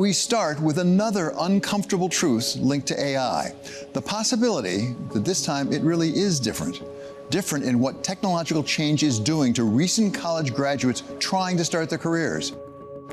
We start with another uncomfortable truth linked to AI. The possibility that this time it really is different. Different in what technological change is doing to recent college graduates trying to start their careers.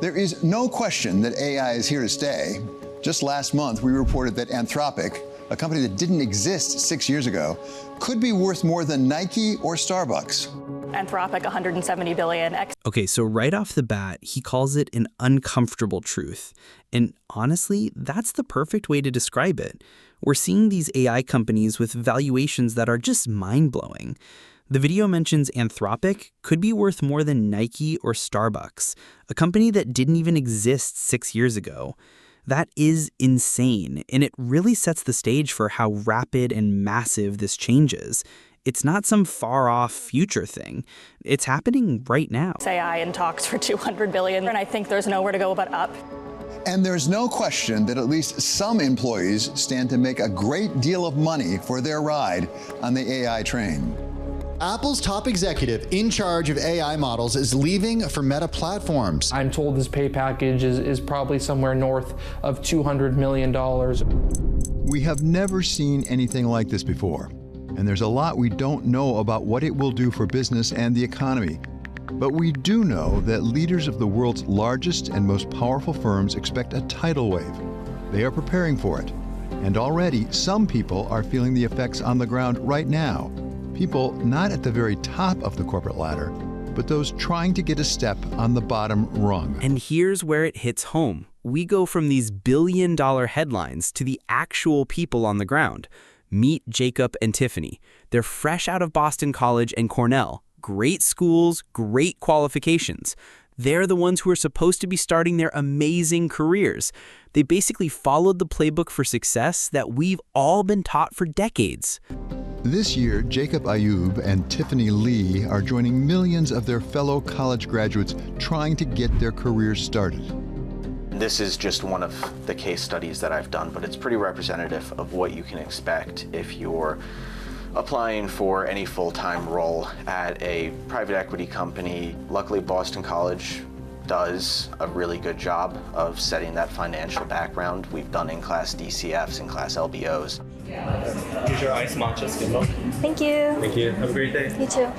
There is no question that AI is here to stay. Just last month, we reported that Anthropic, a company that didn't exist 6 years ago, could be worth more than Nike or Starbucks. Anthropic, $170 billion. Okay, so right off the bat, he calls it an uncomfortable truth. And honestly, that's the perfect way to describe it. We're seeing these AI companies with valuations that are just mind-blowing. The video mentions Anthropic could be worth more than Nike or Starbucks, a company that didn't even exist 6 years ago. That is insane, and it really sets the stage for how rapid and massive this change is. It's not some far-off future thing. It's happening right now. AI in talks for $200 billion, and I think there's nowhere to go but up. And there's no question that at least some employees stand to make a great deal of money for their ride on the AI train. Apple's top executive in charge of AI models is leaving for Meta Platforms. I'm told this pay package is probably somewhere north of $200 million. We have never seen anything like this before, and there's a lot we don't know about what it will do for business and the economy. But we do know that leaders of the world's largest and most powerful firms expect a tidal wave. They are preparing for it. And already, some people are feeling the effects on the ground right now. People not at the very top of the corporate ladder, but those trying to get a step on the bottom rung. And here's where it hits home. We go from these billion-dollar headlines to the actual people on the ground. Meet Jacob and Tiffany. They're fresh out of Boston College and Cornell. Great schools, great qualifications. They're the ones who are supposed to be starting their amazing careers. They basically followed the playbook for success that we've all been taught for decades. This year, Jacob Ayub and Tiffany Lee are joining millions of their fellow college graduates trying to get their careers started. This is just one of the case studies that I've done, but it's pretty representative of what you can expect if you're applying for any full-time role at a private equity company. Luckily, Boston College does a really good job of setting that financial background. We've done in-class DCFs, in-class LBOs. Here's your iced matcha skim milk. Thank you. Thank you. Have a great day. You too.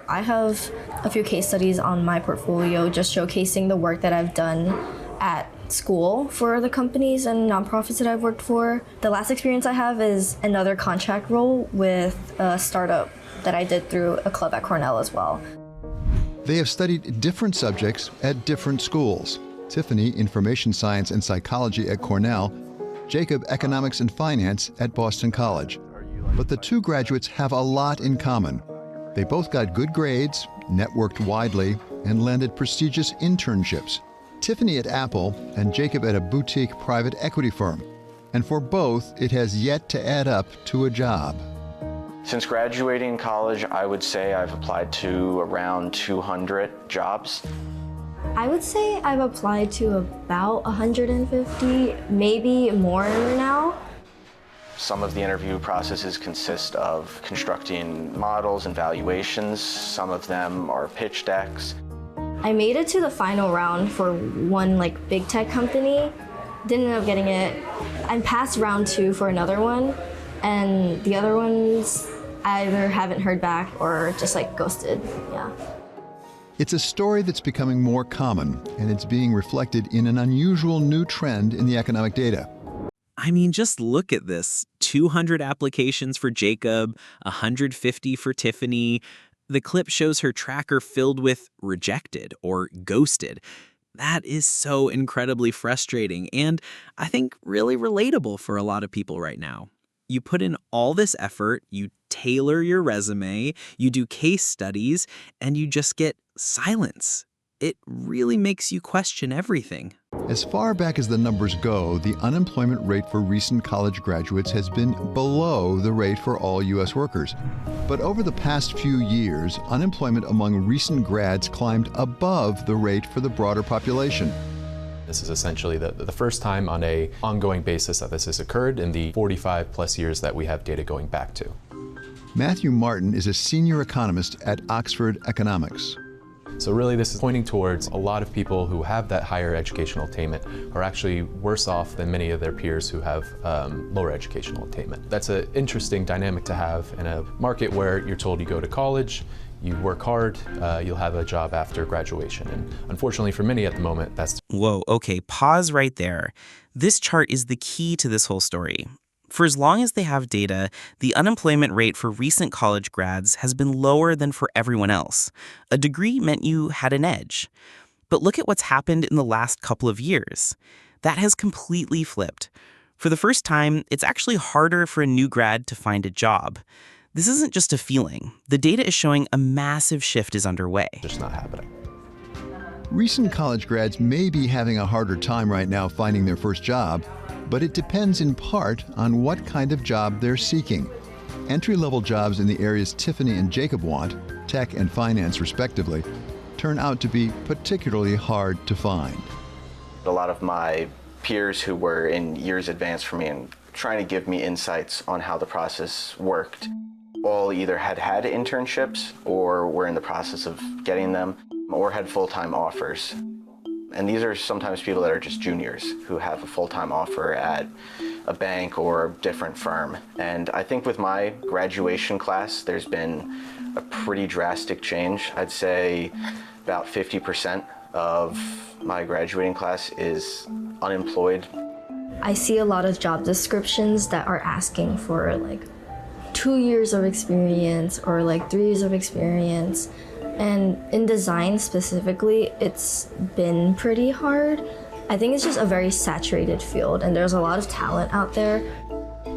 I have a few case studies on my portfolio just showcasing the work that I've done at school for the companies and nonprofits that I've worked for. The last experience I have is another contract role with a startup that I did through a club at Cornell as well. They have studied different subjects at different schools. Tiffany, Information Science and Psychology at Cornell, Jacob, Economics and Finance at Boston College. But the two graduates have a lot in common. They both got good grades, networked widely, and landed prestigious internships. Tiffany at Apple and Jacob at a boutique private equity firm. And for both, it has yet to add up to a job. Since graduating college, I would say I've applied to around 200 jobs. I would say I've applied to about 150, maybe more now. Some of the interview processes consist of constructing models and valuations. Some of them are pitch decks. I made it to the final round for one big tech company. Didn't end up getting it. I'm past round 2 for another one, and the other ones either haven't heard back or just ghosted. Yeah. It's a story that's becoming more common, and it's being reflected in an unusual new trend in the economic data. I mean, just look at this. 200 applications for Jacob, 150 for Tiffany. The clip shows her tracker filled with rejected or ghosted. That is so incredibly frustrating and I think really relatable for a lot of people right now. You put in all this effort, you tailor your resume, you do case studies, and you just get silence. It really makes you question everything. As far back as the numbers go, the unemployment rate for recent college graduates has been below the rate for all U.S. workers. But over the past few years, unemployment among recent grads climbed above the rate for the broader population. This is essentially the first time on an ongoing basis that this has occurred in the 45 plus years that we have data going back to. Matthew Martin is a senior economist at Oxford Economics. So really this is pointing towards a lot of people who have that higher educational attainment are actually worse off than many of their peers who have lower educational attainment. That's an interesting dynamic to have in a market where you're told you go to college, you work hard, you'll have a job after graduation. And unfortunately for many at the moment, that's... Whoa, okay, pause right there. This chart is the key to this whole story. For as long as they have data, the unemployment rate for recent college grads has been lower than for everyone else. A degree meant you had an edge. But look at what's happened in the last couple of years. That has completely flipped. For the first time, it's actually harder for a new grad to find a job. This isn't just a feeling. The data is showing a massive shift is underway. Just not happening. Recent college grads may be having a harder time right now finding their first job, but it depends in part on what kind of job they're seeking. Entry-level jobs in the areas Tiffany and Jacob want, tech and finance respectively, turn out to be particularly hard to find. A lot of my peers who were in years advanced for me and trying to give me insights on how the process worked all either had internships or were in the process of getting them or had full-time offers. And these are sometimes people that are just juniors who have a full-time offer at a bank or a different firm. And I think with my graduation class, there's been a pretty drastic change. I'd say about 50% of my graduating class is unemployed. I see a lot of job descriptions that are asking for like 2 years of experience or like 3 years of experience. And in design specifically, it's been pretty hard. I think it's just a very saturated field and there's a lot of talent out there.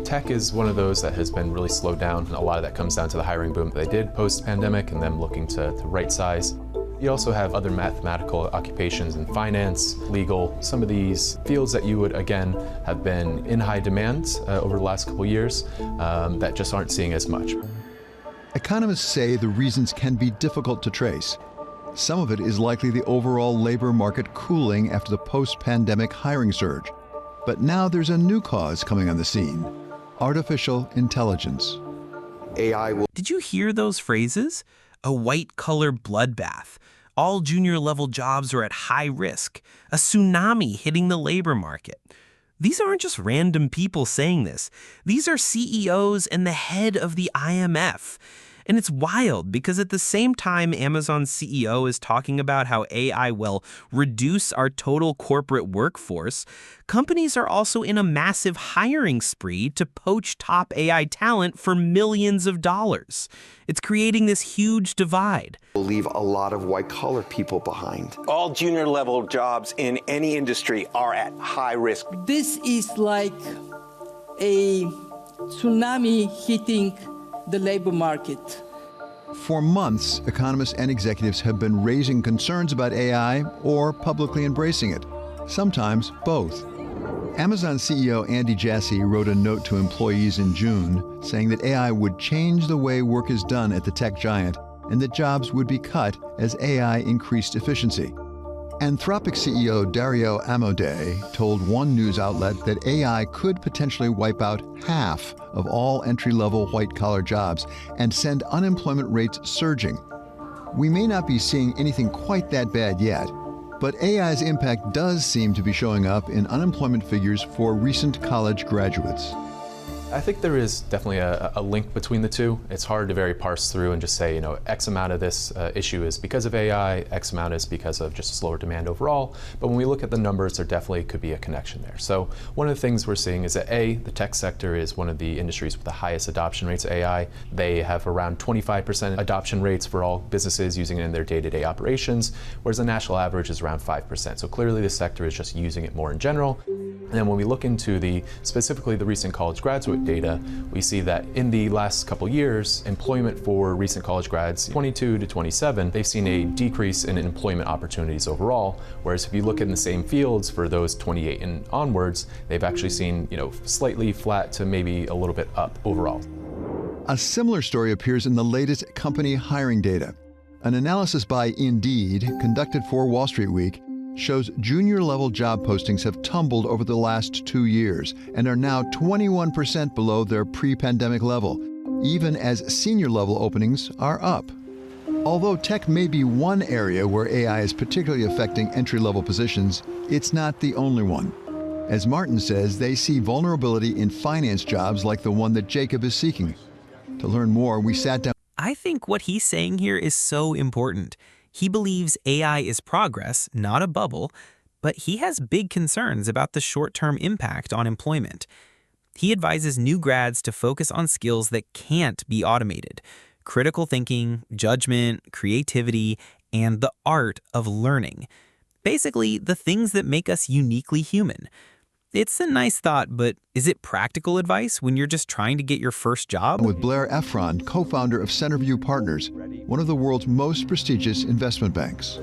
Tech is one of those that has been really slowed down. A lot of that comes down to the hiring boom that they did post-pandemic and them looking to right size. You also have other mathematical occupations in finance, legal, some of these fields that you would, again, have been in high demand over the last couple years that just aren't seeing as much. Economists say the reasons can be difficult to trace. Some of it is likely the overall labor market cooling after the post-pandemic hiring surge. But now there's a new cause coming on the scene: artificial intelligence. AI will... Did you hear those phrases? A white-collar bloodbath. All junior-level jobs are at high risk. A tsunami hitting the labor market. These aren't just random people saying this. These are CEOs and the head of the IMF. And it's wild because at the same time Amazon's CEO is talking about how AI will reduce our total corporate workforce, companies are also in a massive hiring spree to poach top AI talent for millions of dollars. It's creating this huge divide. Will leave a lot of white-collar people behind. All junior-level jobs in any industry are at high risk. This is like a tsunami hitting the labor market. For months, economists and executives have been raising concerns about AI or publicly embracing it, sometimes both. Amazon CEO Andy Jassy wrote a note to employees in June saying that AI would change the way work is done at the tech giant and that jobs would be cut as AI increased efficiency. Anthropic CEO Dario Amodei told one news outlet that AI could potentially wipe out half of all entry-level white-collar jobs and send unemployment rates surging. We may not be seeing anything quite that bad yet, but AI's impact does seem to be showing up in unemployment figures for recent college graduates. I think there is definitely a link between the two. It's hard to parse through and just say, you know, X amount of this issue is because of AI, X amount is because of just slower demand overall. But when we look at the numbers, there definitely could be a connection there. So one of the things we're seeing is that the tech sector is one of the industries with the highest adoption rates of AI. They have around 25% adoption rates for all businesses using it in their day-to-day operations, whereas the national average is around 5%. So clearly the sector is just using it more in general. And then when we look into specifically the recent college graduate data, we see that in the last couple years, employment for recent college grads, 22 to 27, they've seen a decrease in employment opportunities overall. Whereas if you look in the same fields for those 28 and onwards, they've actually seen, slightly flat to maybe a little bit up overall. A similar story appears in the latest company hiring data. An analysis by Indeed, conducted for Wall Street Week, shows junior-level job postings have tumbled over the last 2 years and are now 21% below their pre-pandemic level, even as senior-level openings are up. Although tech may be one area where AI is particularly affecting entry-level positions, it's not the only one. As Martin says, they see vulnerability in finance jobs like the one that Jacob is seeking. To learn more, we sat down. I think what he's saying here is so important. He believes AI is progress, not a bubble, but he has big concerns about the short-term impact on employment. He advises new grads to focus on skills that can't be automated: critical thinking, judgment, creativity, and the art of learning. Basically, the things that make us uniquely human. It's a nice thought, but is it practical advice when you're just trying to get your first job? With Blair Efron, co-founder of Centerview Partners, one of the world's most prestigious investment banks.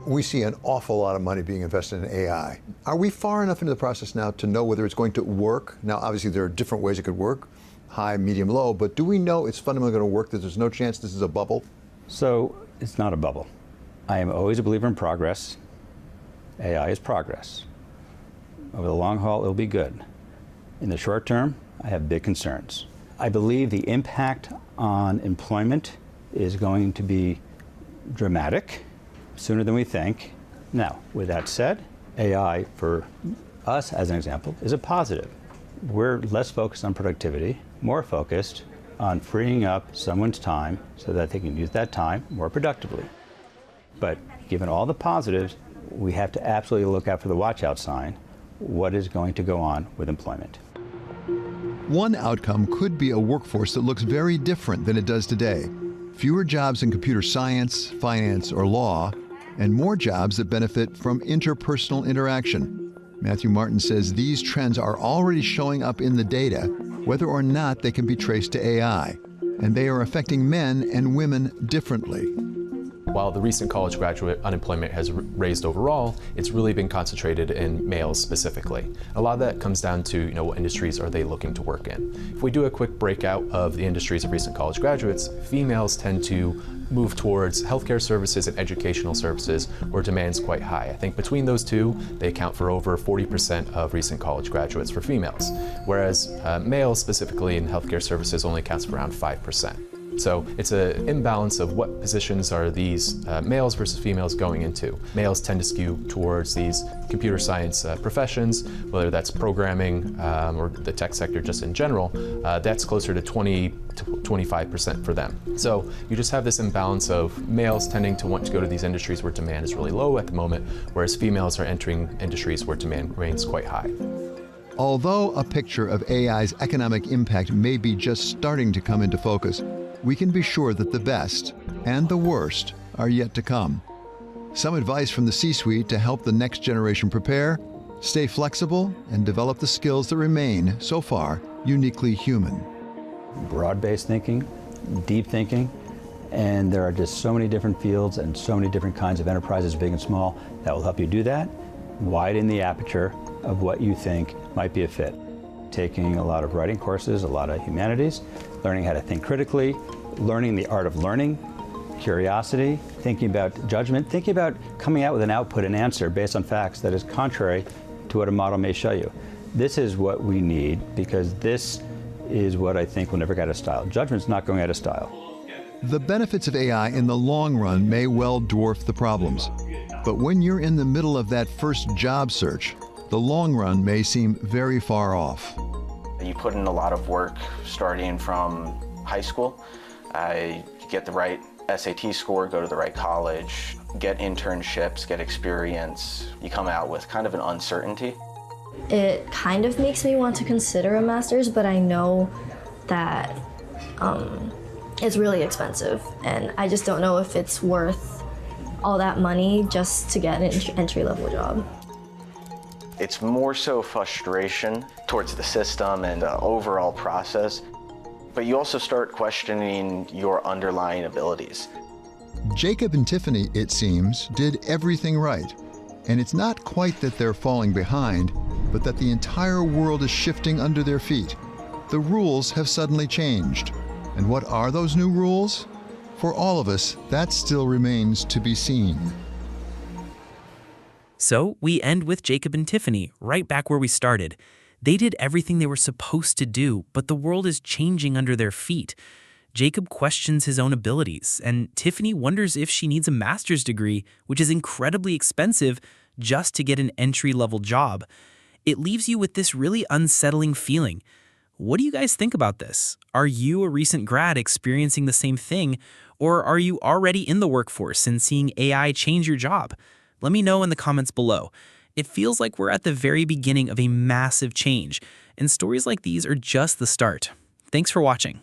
We see an awful lot of money being invested in AI. Are we far enough into the process now to know whether it's going to work? Now, obviously, there are different ways it could work, high, medium, low, but do we know it's fundamentally going to work, that there's no chance this is a bubble? So it's not a bubble. I am always a believer in progress. AI is progress. Over the long haul, it'll be good. In the short term, I have big concerns. I believe the impact on employment is going to be dramatic, sooner than we think. Now, with that said, AI, for us as an example, is a positive. We're less focused on productivity, more focused on freeing up someone's time so that they can use that time more productively. But given all the positives, we have to absolutely look out for the watch out sign. What is going to go on with employment? One outcome could be a workforce that looks very different than it does today. Fewer jobs in computer science, finance, or law, and more jobs that benefit from interpersonal interaction. Matthew Martin says these trends are already showing up in the data, whether or not they can be traced to AI, and they are affecting men and women differently. While the recent college graduate unemployment has raised overall, it's really been concentrated in males specifically. A lot of that comes down to, what industries are they looking to work in. If we do a quick breakout of the industries of recent college graduates, females tend to move towards healthcare services and educational services where demand's quite high. I think between those two, they account for over 40% of recent college graduates for females, whereas males specifically in healthcare services only accounts for around 5%. So it's an imbalance of what positions are these males versus females going into. Males tend to skew towards these computer science professions, whether that's programming or the tech sector just in general. That's closer to 20 to 25% for them. So you just have this imbalance of males tending to want to go to these industries where demand is really low at the moment, whereas females are entering industries where demand remains quite high. Although a picture of AI's economic impact may be just starting to come into focus, we can be sure that the best and the worst are yet to come. Some advice from the C-suite to help the next generation prepare: stay flexible and develop the skills that remain, so far, uniquely human. Broad-based thinking, deep thinking, and there are just so many different fields and so many different kinds of enterprises, big and small, that will help you do that. Widen the aperture of what you think might be a fit. Taking a lot of writing courses, a lot of humanities, learning how to think critically, learning the art of learning, curiosity, thinking about judgment, thinking about coming out with an output, an answer based on facts that is contrary to what a model may show you. This is what we need, because this is what I think will never get out of style. Judgment's not going out of style. The benefits of AI in the long run may well dwarf the problems. But when you're in the middle of that first job search, the long run may seem very far off. You put in a lot of work starting from high school. Get the right SAT score, go to the right college, get internships, get experience. You come out with kind of an uncertainty. It kind of makes me want to consider a master's, but I know that it's really expensive, and I just don't know if it's worth all that money just to get an entry-level job. It's more so frustration towards the system and the overall process, but you also start questioning your underlying abilities. Jacob and Tiffany, it seems, did everything right. And it's not quite that they're falling behind, but that the entire world is shifting under their feet. The rules have suddenly changed. And what are those new rules? For all of us, that still remains to be seen. So we end with Jacob and Tiffany, right back where we started. They did everything they were supposed to do, but the world is changing under their feet. Jacob questions his own abilities, and Tiffany wonders if she needs a master's degree, which is incredibly expensive, just to get an entry-level job. It leaves you with this really unsettling feeling. What do you guys think about this? Are you a recent grad experiencing the same thing, or are you already in the workforce and seeing AI change your job? Let me know in the comments below. It feels like we're at the very beginning of a massive change, and stories like these are just the start. Thanks for watching.